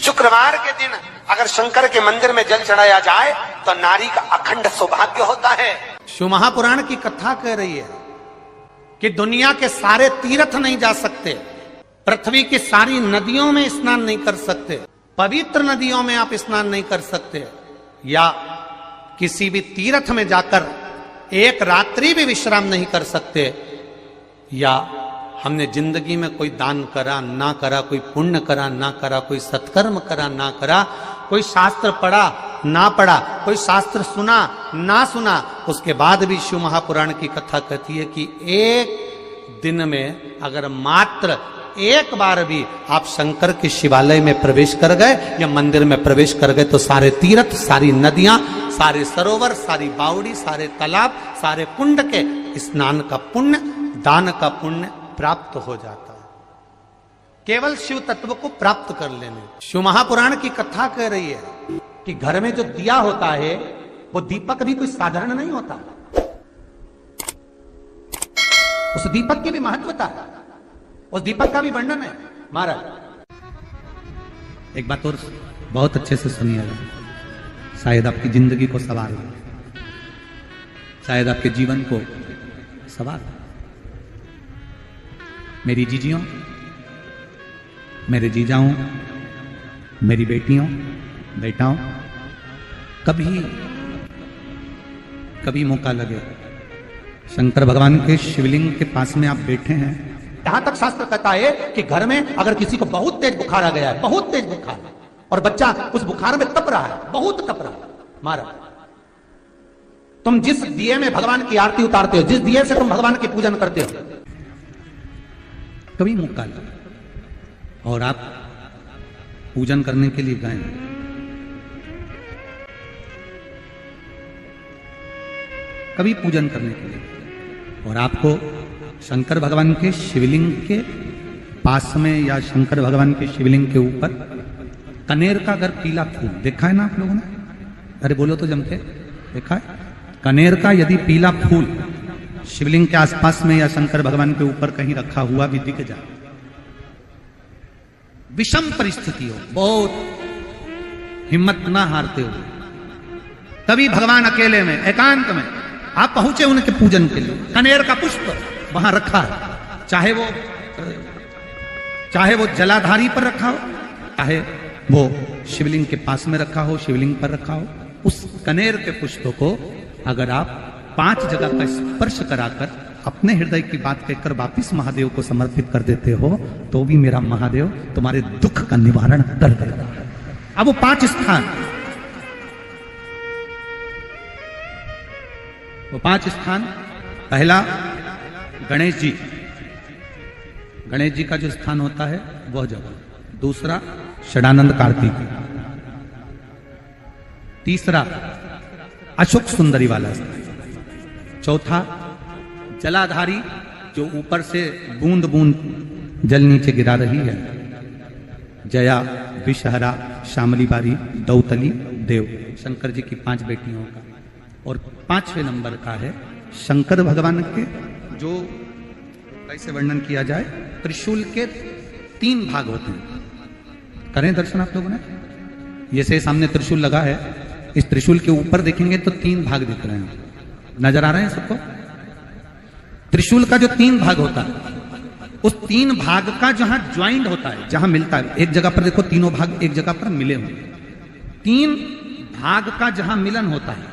शुक्रवार के दिन अगर शंकर के मंदिर में जल चढ़ाया जाए तो नारी का अखंड सौभाग्य होता है। शिव महापुराण की कथा कह रही है कि दुनिया के सारे तीर्थ नहीं जा सकते, पृथ्वी की सारी नदियों में स्नान नहीं कर सकते, पवित्र नदियों में आप स्नान नहीं कर सकते, या किसी भी तीर्थ में जाकर एक रात्रि भी विश्राम नहीं कर सकते, या हमने जिंदगी में कोई दान करा ना करा, कोई पुण्य करा ना करा, कोई सत्कर्म करा ना करा, कोई शास्त्र पढ़ा ना पढ़ा, कोई शास्त्र सुना ना सुना, उसके बाद भी शिव महापुराण की कथा कहती है कि एक दिन में अगर मात्र एक बार भी आप शंकर के शिवालय में प्रवेश कर गए या मंदिर में प्रवेश कर गए तो सारे तीर्थ, सारी नदियां, सारे सरोवर, सारी बावड़ी, सारे तालाब, सारे कुंड के स्नान का पुण्य, दान का पुण्य प्राप्त हो जाता है केवल शिव तत्व को प्राप्त कर लेने। शिव महापुराण की कथा कह रही है कि घर में जो दिया होता है वो दीपक भी कोई साधारण नहीं होता, उस दीपक की भी महत्वता है, उस दीपक का भी वर्णन है। महाराज एक बात और बहुत अच्छे से सुनिएगा, शायद आपकी जिंदगी को सवार हो, शायद आपके जीवन को सवार हो। मेरी जीजियों, मेरे जीजाओं, मेरी बेटियों, बेटाओं, कभी मौका लगे शंकर भगवान के शिवलिंग के पास में आप बैठे हैं, यहां तक शास्त्र कहता है कि घर में अगर किसी को बहुत तेज बुखार आ गया है, बहुत तेज बुखार, और बच्चा उस बुखार में तप रहा है, बहुत तप रहा है, महाराज तुम जिस दिए में भगवान की आरती उतारते हो, जिस दिए से तुम भगवान की पूजन करते हो, कभी मौका लगा और आप पूजन करने के लिए गए, कभी पूजन करने के लिए, और आपको शंकर भगवान के शिवलिंग के पास में या शंकर भगवान के शिवलिंग के ऊपर कनेर का अगर पीला फूल देखा है ना आप लोगों ने, अरे बोलो तो जमके, देखा है? कनेर का यदि पीला फूल शिवलिंग के आसपास में या शंकर भगवान के ऊपर कहीं रखा हुआ भी दिख जाए, विषम परिस्थिति हो, बहुत हिम्मत ना हारते हो, तभी भगवान अकेले में एकांत में आप पहुंचे उनके पूजन के लिए, कनेर का पुष्प वहां रखा है, चाहे वो जलाधारी पर रखा हो, चाहे वो शिवलिंग के पास में रखा हो, शिवलिंग पर रखा हो, उस कनेर के पुष्प को अगर आप 5 जगह का स्पर्श कराकर अपने हृदय की बात कहकर वापिस महादेव को समर्पित कर देते हो तो भी मेरा महादेव तुम्हारे दुख का निवारण कर देगा। अब वो 5 स्थान, वो 5 स्थान, पहला गणेश जी, गणेश जी का जो स्थान होता है वह जगह, दूसरा षडानंद कार्तिक, तीसरा अशोक सुंदरी वाला स्थान, चौथा जलाधारी जो ऊपर से बूंद बूंद जल नीचे गिरा रही है, जया, विषहरा, शामली बारी, दौतली, देव, शंकर जी की 5 बेटियों का, और 5वें नंबर का है शंकर भगवान के, जो कैसे वर्णन किया जाए, त्रिशूल के 3 भाग होते हैं। करें दर्शन आप लोगों ने, जैसे सामने त्रिशूल लगा है, इस त्रिशूल के ऊपर देखेंगे तो 3 भाग दिख रहे हैं, नजर आ रहे हैं सबको? त्रिशूल का जो 3 भाग होता है, उस 3 भाग का जहां ज्वाइंट होता है, जहां मिलता है, एक जगह पर देखो तीनों भाग एक जगह पर मिले हुए, 3 भाग का जहां मिलन होता है,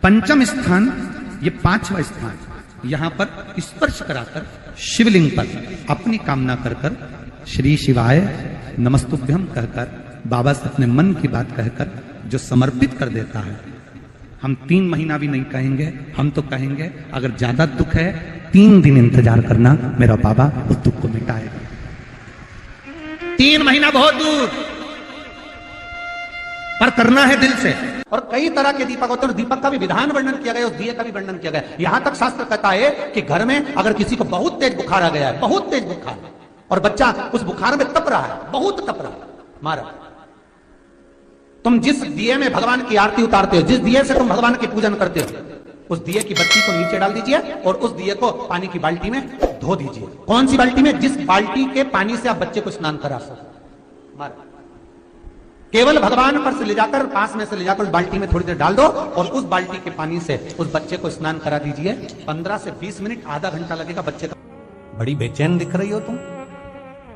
5वां स्थान, ये 5वां स्थान, यहां पर स्पर्श कराकर शिवलिंग पर अपनी कामना कर कर श्री शिवाय नमस्तुभ्यम कहकर बाबा से अपने मन की बात कहकर जो समर्पित कर देता है, हम 3 महीना भी नहीं कहेंगे, हम तो कहेंगे अगर ज्यादा दुख है 3 दिन इंतजार करना, मेरा बाबा उस दुख को मिटाएगा। 3 महीना बहुत दूर, पर करना है दिल से। और कई तरह के दीपक होते हैं, दीपक का भी विधान वर्णन किया गया, उस दिए का भी वर्णन किया गया। यहां तक शास्त्र कहता है कि घर में अगर किसी को बहुत तेज बुखार आ गया है, बहुत तेज बुखार, और बच्चा उस बुखार में तप रहा है, बहुत तप रहा है, महाराज तुम जिस दिए में भगवान की आरती उतारते हो, जिस दिए से तुम भगवान की पूजन करते हो, उस दिए की बत्ती को नीचे डाल दीजिए और उस दिए को पानी की बाल्टी में धो दीजिए। कौन सी बाल्टी में? जिस बाल्टी के पानी से आप बच्चे को स्नान करा सको। केवल भगवान पर से ले जाकर, पास में से ले जाकर उस बाल्टी में थोड़ी देर डाल दो और उस बाल्टी के पानी से उस बच्चे को स्नान करा दीजिए। 15 से 20 मिनट, आधा घंटा लगेगा बच्चे का। बड़ी बेचैन दिख रही हो तुम,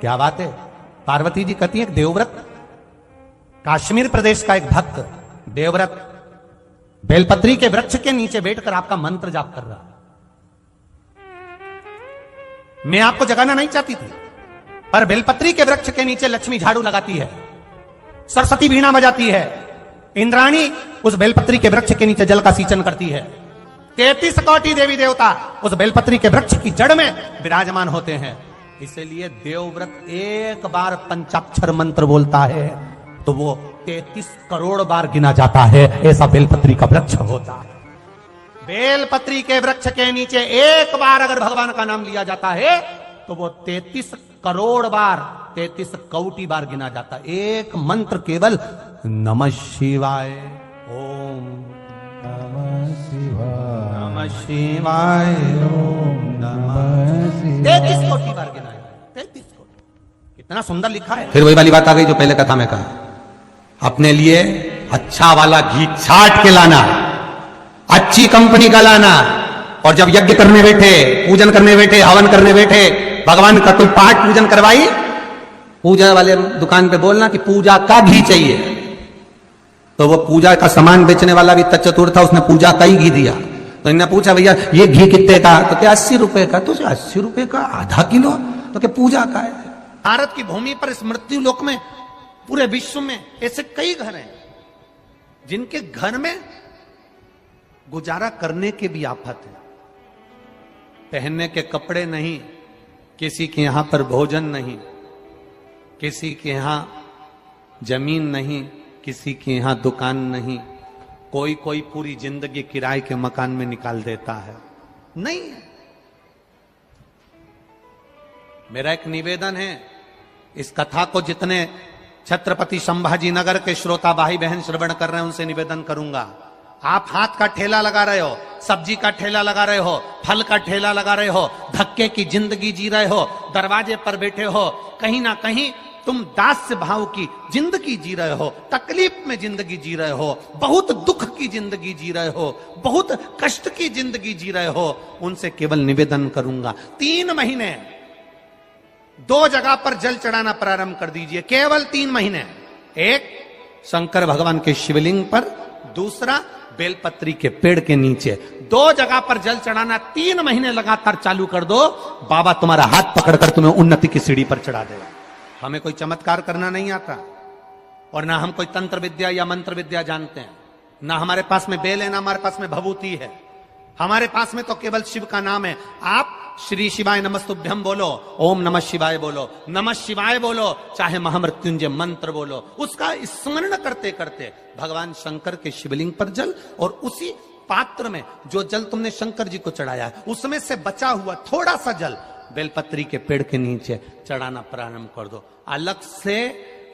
क्या बात है? पार्वती जी कहती है देवव्रत, कश्मीर प्रदेश का एक भक्त देवव्रत बेलपत्री के वृक्ष के नीचे बैठकर आपका मंत्र जाप कर रहा। मैं आपको जगाना नहीं चाहती थी, पर बेलपत्री के वृक्ष के नीचे लक्ष्मी झाड़ू लगाती है, सरस्वती वीणा बजाती है, इंद्राणी उस बेलपत्री के वृक्ष के नीचे जल का सिंचन करती है, 33 कोटि देवी देवता उस बेलपत्री के वृक्ष की जड़ में विराजमान होते हैं। इसलिए देवव्रत एक बार पंचाक्षर मंत्र बोलता है तो वो 33 करोड़ बार गिना जाता है। ऐसा बेलपत्री का वृक्ष होता है। बेलपत्री के वृक्ष के नीचे एक बार अगर भगवान का नाम लिया जाता है तो वो 33 करोड़ बार, 33 कोटि बार गिना जाता है। एक मंत्र केवल नमः शिवाय, ओम नमः शिवाय, नमः शिवाय, ओम नमः शिवाय, 33 कोटि बार गिना है। 33 कोटि, कितना सुंदर लिखा है। फिर वही वाली बात आ गई जो पहले कथा में कहा, अपने लिए अच्छा वाला घी छाट के लाना, अच्छी कंपनी का लाना, और जब यज्ञ करने बैठे, पूजन करने बैठे, हवन करने बैठे, भगवान का कोई पाठ पूजन करवाई, पूजा वाले दुकान पे बोलना कि पूजा का घी चाहिए। तो वो पूजा का सामान बेचने वाला भी चतुर था, उसने पूजा का ही घी दिया। तो इन्होंने पूछा भैया ये घी कितने का? तो क्या 80 रुपए का? तो 80 रुपए का आधा किलो? तो क्या पूजा का है? भारत की भूमि पर इस मृत्यु लोक में, पूरे विश्व में ऐसे कई घर हैं जिनके घर में गुजारा करने के भी आफत है। पहनने के कपड़े नहीं, किसी के यहां पर भोजन नहीं, किसी के यहां जमीन नहीं, किसी के यहां दुकान नहीं, कोई कोई पूरी जिंदगी किराए के मकान में निकाल देता है। नहीं, मेरा एक निवेदन है, इस कथा को जितने छत्रपति संभाजी नगर के श्रोता भाई बहन श्रवण कर रहे हैं उनसे निवेदन करूंगा, आप हाथ का ठेला लगा रहे हो, सब्जी का ठेला लगा रहे हो, फल का ठेला लगा रहे हो, धक्के की जिंदगी जी रहे हो, दरवाजे पर बैठे हो, कहीं ना कहीं तुम दास्य भाव की जिंदगी जी रहे हो, तकलीफ में जिंदगी जी रहे हो, बहुत दुख की जिंदगी जी रहे हो, बहुत कष्ट की जिंदगी जी रहे हो, उनसे केवल निवेदन करूंगा 3 महीने 2 जगह पर जल चढ़ाना प्रारंभ कर दीजिए। केवल 3 महीने, एक शंकर भगवान के शिवलिंग पर, दूसरा बेलपत्री के पेड़ के नीचे, 2 जगह पर जल चढ़ाना 3 महीने लगातार चालू कर दो। बाबा तुम्हारा हाथ पकड़कर तुम्हें उन्नति की सीढ़ी पर चढ़ा देगा। हमें कोई चमत्कार करना नहीं आता, और ना हम कोई तंत्र विद्या या मंत्र विद्या जानते हैं, ना हमारे पास में बेल है, ना हमारे पास में भभूति है। हमारे पास में तो केवल शिव का नाम है। आप श्री शिवाय नमस्तुभ्यम बोलो, ओम नमः शिवाय बोलो, नमः शिवाय बोलो, चाहे महामृत्युंजय मंत्र बोलो, उसका स्मरण करते करते भगवान शंकर के शिवलिंग पर जल, और उसी पात्र में जो जल तुमने शंकर जी को चढ़ाया है उसमें से बचा हुआ थोड़ा सा जल बेलपत्री के पेड़ के नीचे चढ़ाना प्रारंभ कर दो। अलग से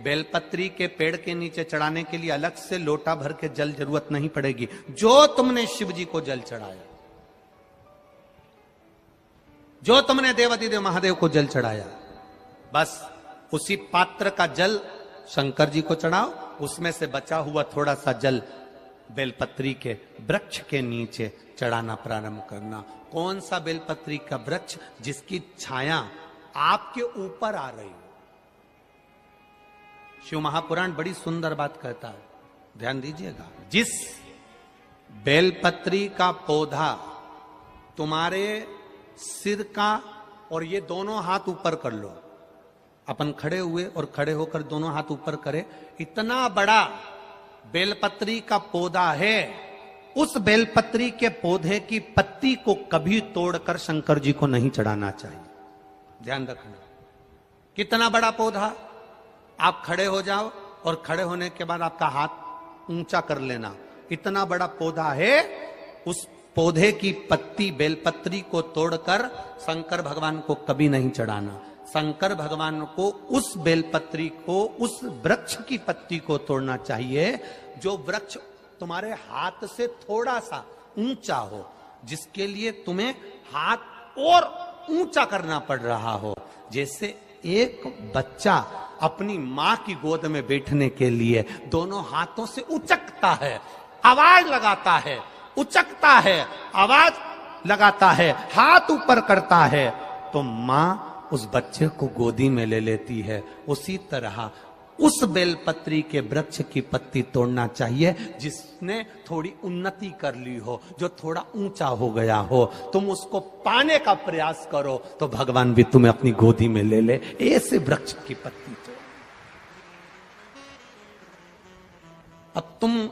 बेलपत्री के पेड़ के नीचे चढ़ाने के लिए अलग से लोटा भर के जल जरूरत नहीं पड़ेगी। जो तुमने शिव जी को जल चढ़ाया, जो तुमने देवाधिदेव महादेव को जल चढ़ाया, बस उसी पात्र का जल शंकर जी को चढ़ाओ, उसमें से बचा हुआ थोड़ा सा जल बेलपत्री के वृक्ष के नीचे चढ़ाना प्रारंभ करना। कौन सा बेलपत्री का वृक्ष? जिसकी छाया आपके ऊपर आ रही हो। शिव महापुराण बड़ी सुंदर बात कहता है, ध्यान दीजिएगा। जिस बेलपत्री का पौधा तुम्हारे सिर का, और ये दोनों हाथ ऊपर कर लो, अपन खड़े हुए और खड़े होकर दोनों हाथ ऊपर करे, इतना बड़ा बेलपत्री का पौधा है, उस बेलपत्री के पौधे की पत्ती को कभी तोड़कर शंकर जी को नहीं चढ़ाना चाहिए। ध्यान रखना, कितना बड़ा पौधा। आप खड़े हो जाओ और खड़े होने के बाद आपका हाथ ऊंचा कर लेना, इतना बड़ा पौधा है, उस पौधे की पत्ती बेलपत्री को तोड़कर शंकर भगवान को कभी नहीं चढ़ाना। शंकर भगवान को उस बेलपत्री को, उस वृक्ष की पत्ती को तोड़ना चाहिए जो वृक्ष तुम्हारे हाथ से थोड़ा सा ऊंचा हो, जिसके लिए तुम्हें हाथ और ऊंचा करना पड़ रहा हो। जैसे एक बच्चा अपनी मां की गोद में बैठने के लिए दोनों हाथों से उचकता है, आवाज लगाता है, उचकता है, आवाज लगाता है, हाथ ऊपर करता है, तो मां उस बच्चे को गोदी में ले लेती है। उसी तरह उस बेलपत्री के वृक्ष की पत्ती तोड़ना चाहिए जिसने थोड़ी उन्नति कर ली हो, जो थोड़ा ऊंचा हो गया हो। तुम उसको पाने का प्रयास करो तो भगवान भी तुम्हें अपनी गोदी में ले ले। ऐसे वृक्ष की पत्ती तोड़। अब तुम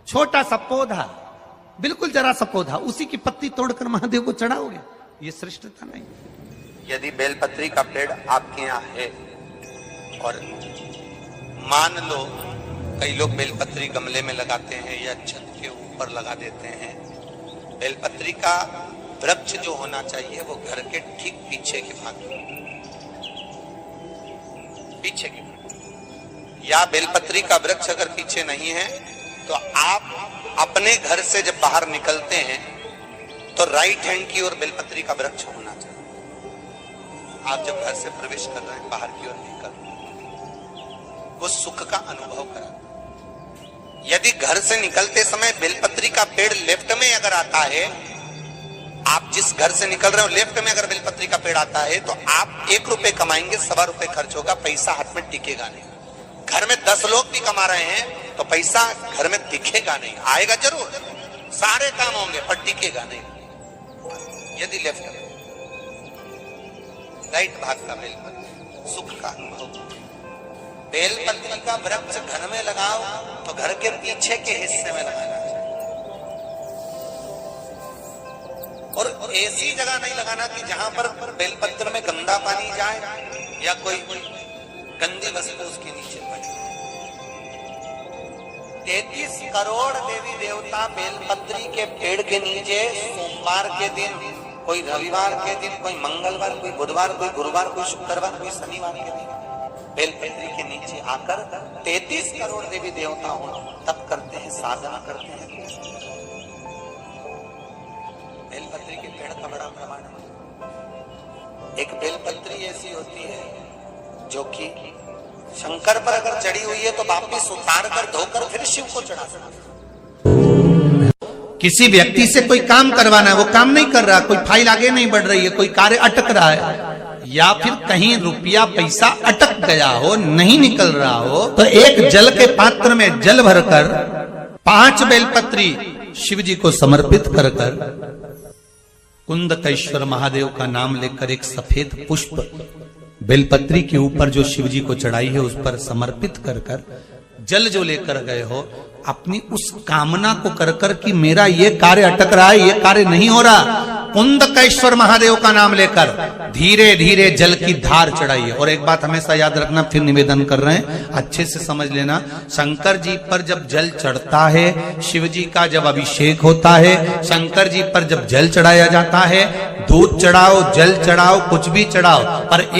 छोटा सा पौधा, बिल्कुल जरा सा पौधा, उसी की पत्ती तोड़कर महादेव को चढ़ाओगे, ये श्रेष्ठता नहीं। यदि बेलपत्री का पेड़ आपके यहाँ है और मान लो कई लोग बेलपत्री गमले में लगाते हैं या छत के ऊपर लगा देते हैं, बेलपत्री का वृक्ष जो होना चाहिए वो घर के ठीक पीछे के भाग में, पीछे के भाग। या बेलपत्री का वृक्ष अगर पीछे नहीं है तो आप अपने घर से जब बाहर निकलते हैं तो राइट हैंड की ओर बेलपत्री का वृक्ष होना चाहिए। आप जब घर से प्रवेश कर रहे हैं, बाहर की ओर निकल, वो सुख का अनुभव करा। यदि घर से निकलते समय बेलपत्री का पेड़ लेफ्ट में अगर आता है, आप जिस घर से निकल रहे हो लेफ्ट में अगर बेलपत्री का पेड़ आता है तो आप 1 रुपए कमाएंगे, 1.25 रुपए खर्च होगा, पैसा हाथ में टिकेगा नहीं। घर में 10 लोग भी कमा रहे हैं तो पैसा घर में दिखेगा नहीं, आएगा जरूर, सारे काम होंगे पर टिकेगा नहीं। यदि लेफ्ट में राइट भाग का बेलपत्री, सुख का अनुभव। बेलपत्री का वृक्ष घर में लगाओ तो घर के पीछे के हिस्से में लगाना चाहिए, और ऐसी जगह नहीं लगाना कि जहां पर बेलपत्र में गंदा पानी जाए या कोई गंदी वस्तु उसके नीचे पड़े। 33 करोड़ देवी देवता बेलपत्री के पेड़ के नीचे सोमवार के दिन, कोई रविवार के दिन, कोई मंगलवार, कोई बुधवार, कोई गुरुवार, कोई शुक्रवार, कोई शनिवार के दिन बेलपत्री के नीचे आकर 33 करोड़ देवी देवता हो तप करते हैं, साधना करते हैं। बेलपत्री के पेड़ का बड़ा प्रमाण है। एक बेलपत्री ऐसी होती है जो कि शंकर पर अगर चढ़ी हुई है तो वापिस उतार कर धोकर फिर शिव को चढ़ा सकते। किसी व्यक्ति से कोई काम करवाना है, वो काम नहीं कर रहा, कोई फाइल आगे नहीं बढ़ रही है, कोई कार्य अटक रहा है, या फिर कहीं रुपया पैसा अटक गया हो, नहीं निकल रहा हो, तो एक जल के पात्र में जल भरकर 5 बेलपत्री शिव जी को समर्पित कर कुंदकेश्वर महादेव का नाम लेकर एक सफेद पुष्प बेलपत्री के ऊपर जो शिव जी को चढ़ाई है उस पर समर्पित कर जल जो लेकर गए हो, अपनी उस कामना को कर कि मेरा ये कार्य अटक रहा है, ये कार्य नहीं हो रहा, कुंदकेश्वर महादेव का नाम लेकर धीरे धीरे जल की धार चढ़ाइए। और एक बात हमेशा याद रखना, फिर निवेदन कर रहे हैं, अच्छे से समझ लेना, शंकर जी पर जब जल चढ़ता है, शिव जी का जब अभिषेक होता है, शंकर जी पर जब जल चढ़ाया जाता है, दूध चढ़ाओ, जल चढ़ाओ, कुछ भी चढ़ाओ, पर